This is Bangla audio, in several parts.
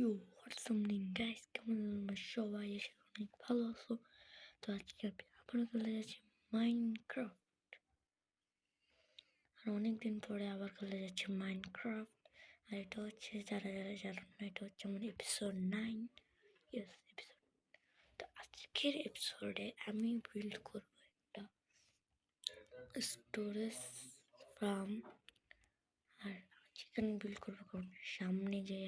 ইউ হোয়াটসঅ্যাপ গাইস, কেমন তোমরা সবাই? এসে অনেক ভালো আছো। তো আজকে আমি আবারও চলে যাচ্ছি মাইনক্রাফট। আর অনেকদিন পরে আবার চলে যাচ্ছে মাইনক্রাফট। আর এটা হচ্ছে যারা যারা জানেন না, এটা হচ্ছে আমার এপিসোড 9। Yes, episode. তো আজকের এপিসোডে আমি বিল্ড করবো একটা স্টোরেজ ফার্ম। আর চিকেন বিল্ড করবো কারণ সামনে যে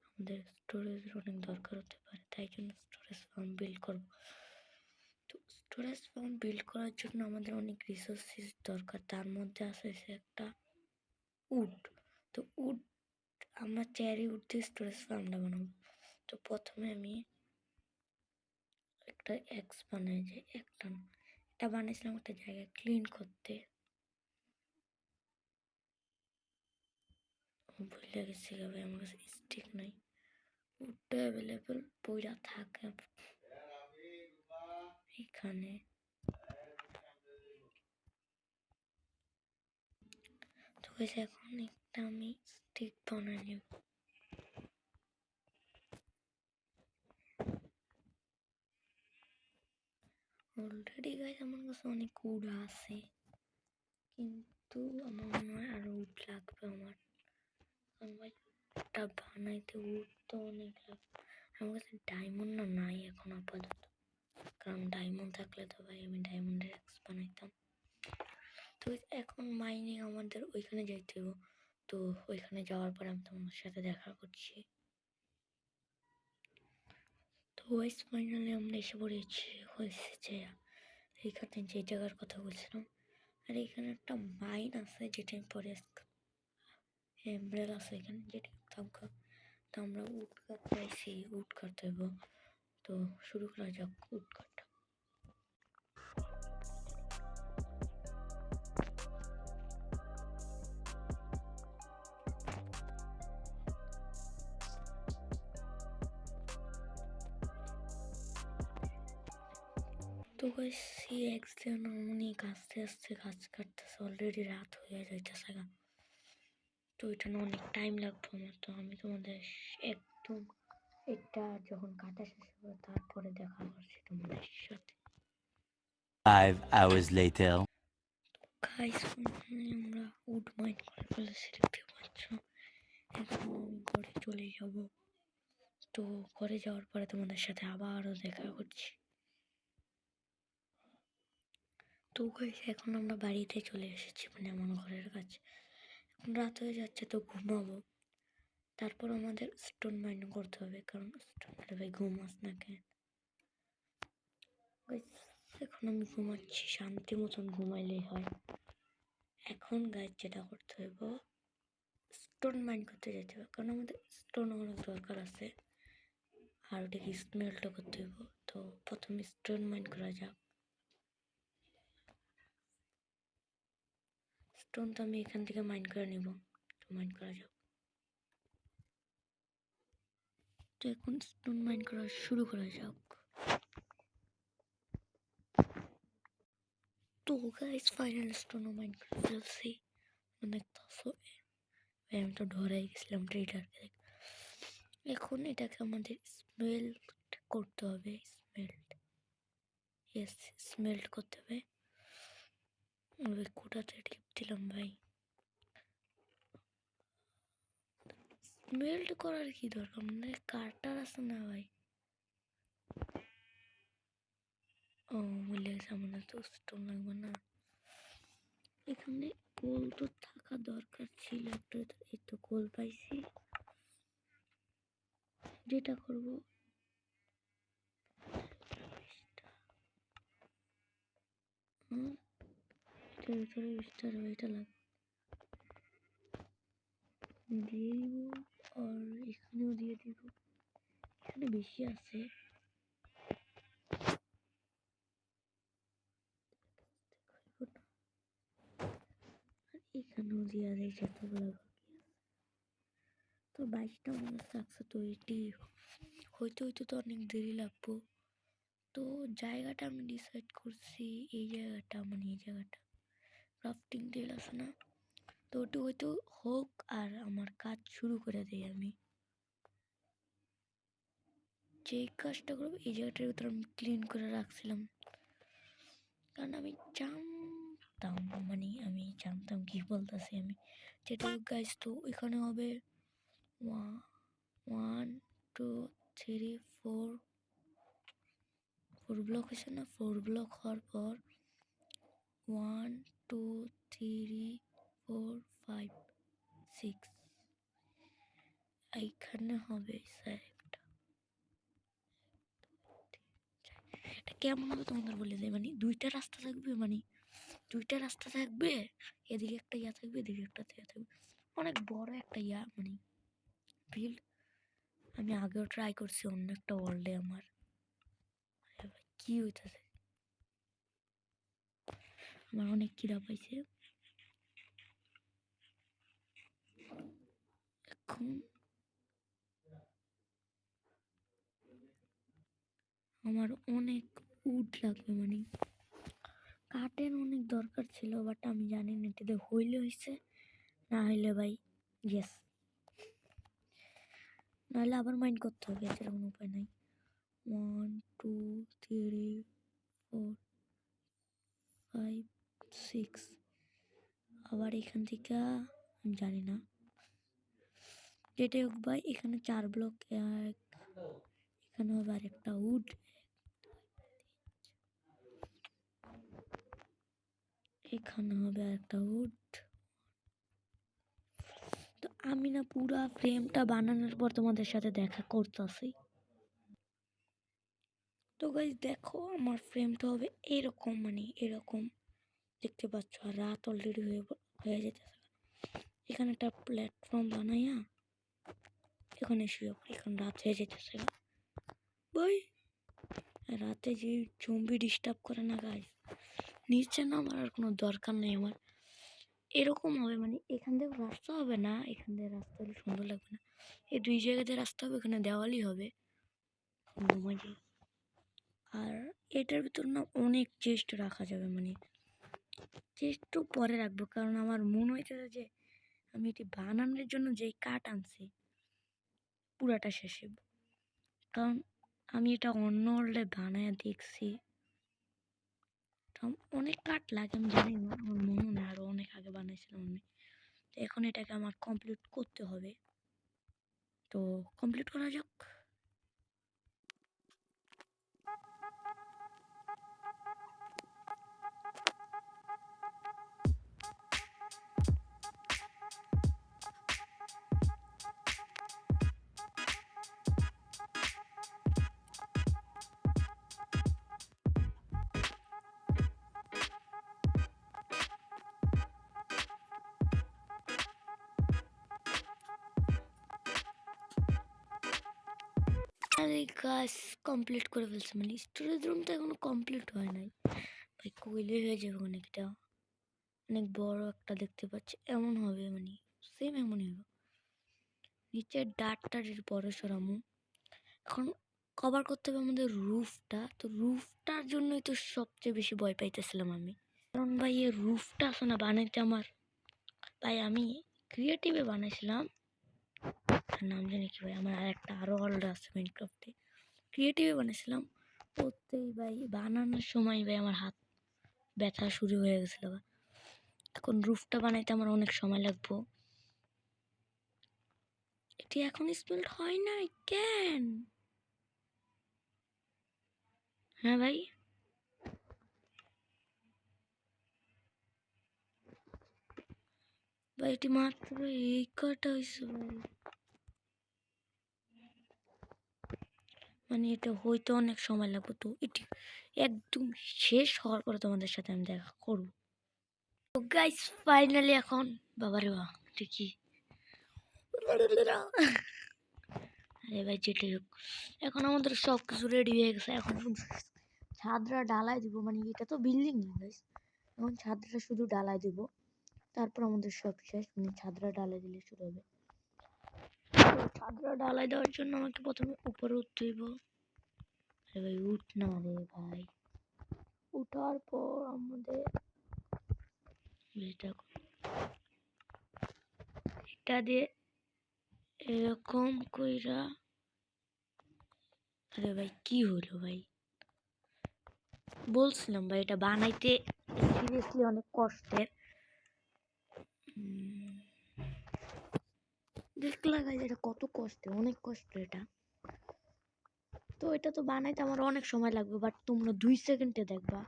আমাদের স্টোরেজের অনেক দরকার হতে পারে, তাই জন্য স্টোরেজ ফার্ম বিল্ড করব। তো স্টোরেজ ফার্ম বিল্ড করার জন্য আমাদের অনেক রিসোর্সেস দরকার, তার মধ্যে আছে একটা উড। তো উড, আমরা চেরি উড দিয়ে স্টোরেজ ফার্মটা বানাবো। তো প্রথমে আমি একটা এক্স বানাই, যে একটা এটা বানিয়েছিলাম একটা জায়গা ক্লিন করতে, ভুলে গেছি ভাই, আমার কাছে স্টিক নাই। উডটা অ্যাভেলেবল পইরা থাকে এখানে। তো এখন একটা আমি স্টিক বানাই নেব। অলরেডি গাইস আমার কাছে অনেক উড আছে, কিন্তু আমার মনে হয় আরো উড লাগবে আমার। কারণ ভাই উডটা বানাইতে উড তো অনেক লাগবে। আমার কাছে ডায়মন্ড না নাই এখন আপাতত, কারণ ডায়মন্ড থাকলে তো ভাই আমি ডায়মন্ডের এক্স বানাইতাম। তো এখন মাইনিং আমাদের ওইখানে যাইতে হবে। তো ওইখানে যাওয়ার পর আমি তোমার সাথে দেখা করছি। তো ওয়াইস ফাইনালি আমরা এসে পড়েছি, হয়েছে যে এইখানে যে জায়গার কথা বলছিলাম। আর এখানে একটা মাইন আছে যেটা আমি পরে এমব্রেল আছে এখানে, যেটা থামকা। তো আমরা উড কাটতে আইছি, উড কাটতে হইব। তো শুরু করা যাক উড কাটা। তো সি এক্স যেন অনেক আস্তে আস্তে গাছ কাটতেছে, অলরেডি রাত হয়ে যাইতেছে গা। তো এটা না অনেক টাইম লাগবে আমার। তো আমি তোমাদের একদম এটা যখন কাটা শেষ হবে তারপরে দেখা করছি তোমাদের সাথে। 5 hours later. গাইস আমরা উড মাইন করে ফেলেছি, দেখতে পাচ্ছ। এখন আমি ঘরে চলে যাব। তো ঘরে যাওয়ার পরে তোমাদের সাথে আবারও দেখা করছি। তো গাইস এখন আমরা বাড়িতে চলে এসেছি, মানে আমার ঘরের কাছে। এখন রাত হয়ে যাচ্ছে, তো ঘুমাবো। তারপর আমাদের স্টোন মাইন করতে হবে, কারণ স্টোন মাইনে ভাই ঘুম আস না কেন। এখন আমি ঘুমাচ্ছি, শান্তি মতন ঘুমাইলেই হয়। এখন গাইস যেটা করতে হইব, স্টোন মাইন করতে যেতে হবে, কারণ আমাদের স্টোন অনেক দরকার আছে। আর ওটাকে স্মেলটা করতে হইব। তো প্রথমে স্টোন মাইন করা যাক। স্টোন তো আমি এখান থেকে মাইন করে নিব। তো মাইন করা যাক। তো এখন স্টোন মাইন করা শুরু করা যাক। তো গাইস ফাইনাল স্টোন মাইন করে ফেলছি। অনেক আমি তো ডরাই গেছিলাম ট্রেডারকে। এখন এটাকে আমাদের স্মেল্ট করতে হবে। স্মেল্ট করতে হবে। ওই কোটাতে টিপ দিলাম ভাই। স্মেল্ট করার কি দরকার, মানে কাটার আছে না ভাই। ও বলে গেছে আমাদের তো স্টোন লাগবে না। এখানে কোল তো থাকা দরকার ছিল একটা। এই তো কোল পাইছি। যেটা করব, এটার ভিতরে বিস্তার এটা লাগবে দিয়ে দিব। আর এখানেও দিয়ে দিব, এখানে বেশি আছে। এখানেও দেওয়া যায় যতগুলো বাকি আছে। তো 22টা মনে থাকছে, তো এটি হইতে হইতে তো অনেক দেরি লাগবো। তো জায়গাটা আমি ডিসাইড করছি, এই জায়গাটা, মানে এই জায়গাটা ক্রাফটিং টেবিল আছে না, তো ওটা হয়তো হোক। আর আমার কাজ শুরু করে দিই আমি। যেই কাজটা করবো এই জায়গাটার ভিতরে আমি ক্লিন করে রাখছিলাম, কারণ আমি জানতাম, মানে আমি জানতাম কি বলতেছি আমি, যেটা গাইস। তো এখানে হবে 1 2 3 4 ব্লক হয়েছে না, 4 ব্লক হওয়ার পর 1 2 3 4 5 6 এইখানে হবে স্যারটা। এটা কেমন হবে তোমাদের বলে দেয়, মানে দুইটা রাস্তা থাকবে, মানে দুইটা রাস্তা থাকবে, এদিকে একটা ইয়া থাকবে, এদিকে একটা ইয়া থাকবে, অনেক বড় একটা ইয়া, মানে ফিল্ড। আমি আগেও ট্রাই করছি অন্য একটা ওয়ার্ল্ডে আমার। আরে ভাই কি হইতেছে, আমার অনেক কিরা পাইছে। এখন আমার অনেক উড লাগবে, মানে কাঠের অনেক দরকার ছিল, বাট আমি জানি না এটাতে হইলে হয়েছে, না হইলে ভাই ইয়েস, নাহলে আবার মাইন্ড করতে হবে, এছাড়া কোনো উপায় নাই। 1 2 3 4 5 6 আবার এখান থেকে আমি জানি না, যেটাই হোক ভাই এখানে 4 ব্লক, এখানে হবে আর একটা উড, এখানে হবে আর একটা উড। তো আমি না পুরা ফ্রেমটা বানানোর পর তোমাদের সাথে দেখা করতেছি। তো গাইস দেখো আমার ফ্রেমটা হবে এরকম, মানে এরকম দেখতে পাচ্ছ, আর রাত অলরেডি হয়ে যেতেছে। এখানে একটা প্ল্যাটফর্ম বানাইয়া এখানে শুয়ে পড়ি, এখন রাত হয়ে যেতেছে ভাই। রাতে যে জম্বি ডিস্টার্ব করে না গাইস, নিচে নামার আর কোনো দরকার নেই আমার। এরকম হবে, মানে এখান থেকে রাস্তা হবে না, এখান থেকে রাস্তা হলে সুন্দর লাগবে না, এই দুই জায়গাতে রাস্তা হবে, এখানে দেওয়ালই হবে। আর এটার ভিতর না অনেক চেস্ট রাখা যাবে, মানে চেস্ট তো পরে রাখবো, কারণ আমার মনে হইতেছে যে আমি এটি বানানোর জন্য যেই কাঠ আনছি পুরাটা শেষ হইব, কারণ আমি এটা অন্য ওয়ার্ল্ডে বানায় দেখছি, অনেক কাঠ লাগে, আমি জানি না, আমার মনে নেই, আরো অনেক আগে বানাইছিলাম আমি। তো এখন এটাকে আমার কমপ্লিট করতে হবে, তো কমপ্লিট করা যাক। আরে কাজ কমপ্লিট করে ফেলছে, মানে স্টোরেজ রুমটা এখনো কমপ্লিট হয় নাই ভাই, কইলে হয়ে যাবে অনেকটা, অনেক বড় একটা দেখতে পাচ্ছি, এমন হবে, মানে সেম এমনই হবে। নিচের ডাটটার বড় সরামু, এখন কভার করতে হবে আমাদের রুফটা, তো রুফটার জন্যই তো সবচেয়ে বেশি ভয় পাইতেছিলাম আমি, কারণ ভাই এই রুফটা আছে না বানাইতে আমার, ভাই আমি ক্রিয়েটিভে বানাইছিলাম, তার নাম জানি কি ভাই, আমার আরো অলরেডি আছে মাইনক্রাফটে, ক্রিয়েটিভে বানাইছিলাম, ওতেই ভাই বানানোর সময় ভাই আমার হাত ব্যথা শুরু হয়ে গেছিল। এখন রুফটা বানাইতে আমার অনেক সময় লাগবো, এটি এখন স্পেল্ড হয় নাই কেন? হ্যাঁ ভাই, ভাই এটি মাত্র এই কটা হয়েছে ভাই, মানে এটা হইতে অনেক সময় লাগবে, তো এটি একদম শেষ হওয়ার পরে তোমাদের সাথে আমি দেখা করব। তো গাইস ফাইনালি এখন বাবারে বাবা ঠিকই, আরে ভাই যেটাই হোক এখন আমাদের সব কিছু রেডি হয়ে গেছে, এখন শুধু ছাদরা ঢালাই দিব, মানে এটা তো বিল্ডিং না গাইস, এখন ছাদরা শুধু ঢালাই দিব, তারপর আমাদের সব শেষ, মানে ছাদরা ঢালাই দিলে শুরু হবে। ছাদরা ঢালাই দেওয়ার জন্য আমাকে প্রথমে উপরে উঠতে হইব, আরে ভাই উঠ না রে ভাই, উঠার পর আমাদের এটা দিয়ে এরকম কইরা আরে ভাই কি হলো ভাই, বলছিলাম ভাই এটা বানাইতে সিরিয়াসলি অনেক কষ্টের। দেখলা গাইজ এটা কত কষ্টের, অনেক কষ্ট এটা। তো এটা তো বানাইতে আমার অনেক সময় লাগবে, বাট তোমরা 2 সেকেন্ডে দেখবা।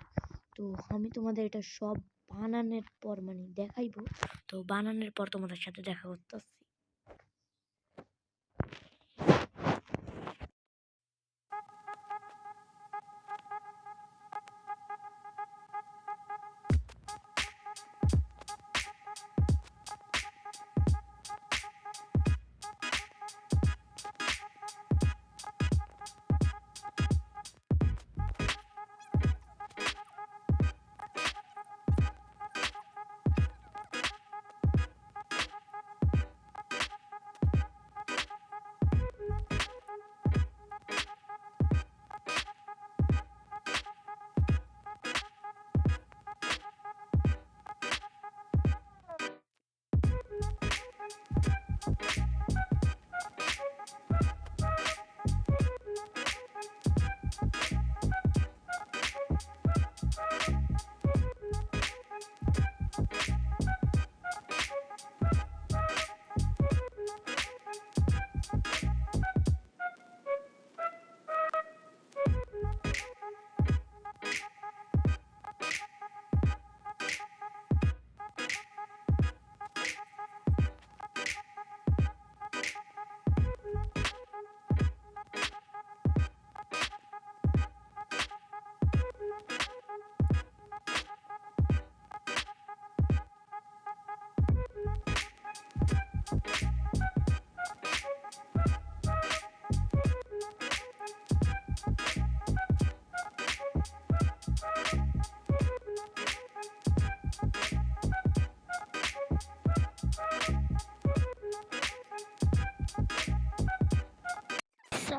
তো আমি তোমাদের এটা সব বানানোর পর মানে দেখাইবো। তো বানানোর পর তোমাদের সাথে দেখা করতেছি।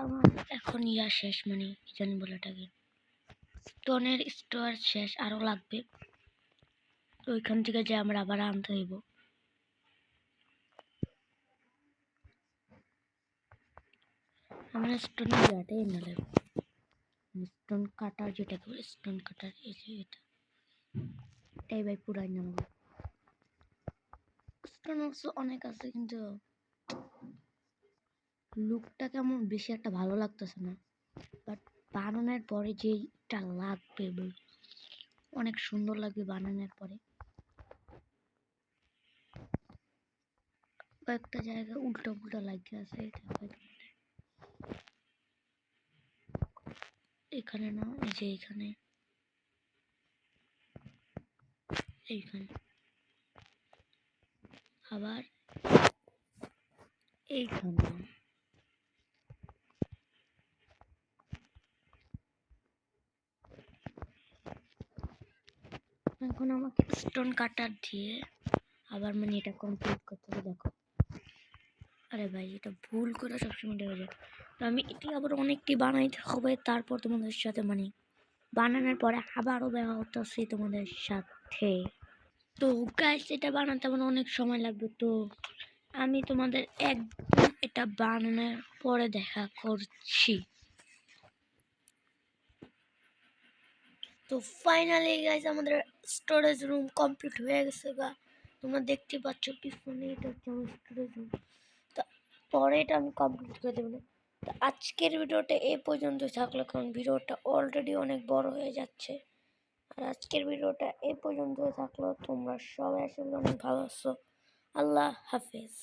আমার এখন ইয়া শেষ, মানে কি জানি বলাটাকে, স্টোনের স্টোর শেষ, আরো লাগবে। তো ওইখান থেকে যে আমরা আবার আনতে হইব। আমরা স্টোনের ইয়াটাই এনে লাগবে, স্টোন কাটার যেটাকে বলে, স্টোন কাটার এই যে এটা, এটাই ভাই পুরাই নেব। স্টোন অনেক আছে কিন্তু লুকটা কেমন বেশি একটা ভালো লাগতেছে না, বাট বানানোর পরে যেটা লাগবে অনেক সুন্দর লাগবে বানানোর পরে। কয়েকটা জায়গায় উল্টো পুল্টা লাগিয়ে আছে, এখানে না, এই যে এইখানে, এইখানে আবার এইখানে। এখন আমাকে স্টোন কাটার দিয়ে আবার মানে এটা কমপ্লিট করতে হবে। দেখো আরে ভাই এটা ভুল করে সবসময় দেখা যায়। তো আমি এটি আবার অনেকটি বানাইতে হবে, তারপর তোমাদের সাথে মানে বানানোর পরে আবারও দেখা করতেছি তোমাদের সাথে। তো গাইস এটা বানাতে আমার অনেক সময় লাগবে, তো আমি তোমাদের একদম এটা বানানোর পরে দেখা করছি। তো ফাইনালি গাইস আমাদের স্টোরেজ রুম কমপ্লিট হয়ে গেছে গা, তোমরা দেখতে পাচ্ছ পিছনে, এটা হচ্ছে আমার স্টোরেজ রুম। তো পরে এটা আমি কমপ্লিট করে দেবো। তো আজকের ভিডিওটা এই পর্যন্ত থাকলো, কারণ ভিডিওটা অলরেডি অনেক বড় হয়ে যাচ্ছে। আর আজকের ভিডিওটা এই পর্যন্ত থাকলো, তোমরা সবাই আসলে অনেক ভালো আছো। আল্লাহ হাফেজ।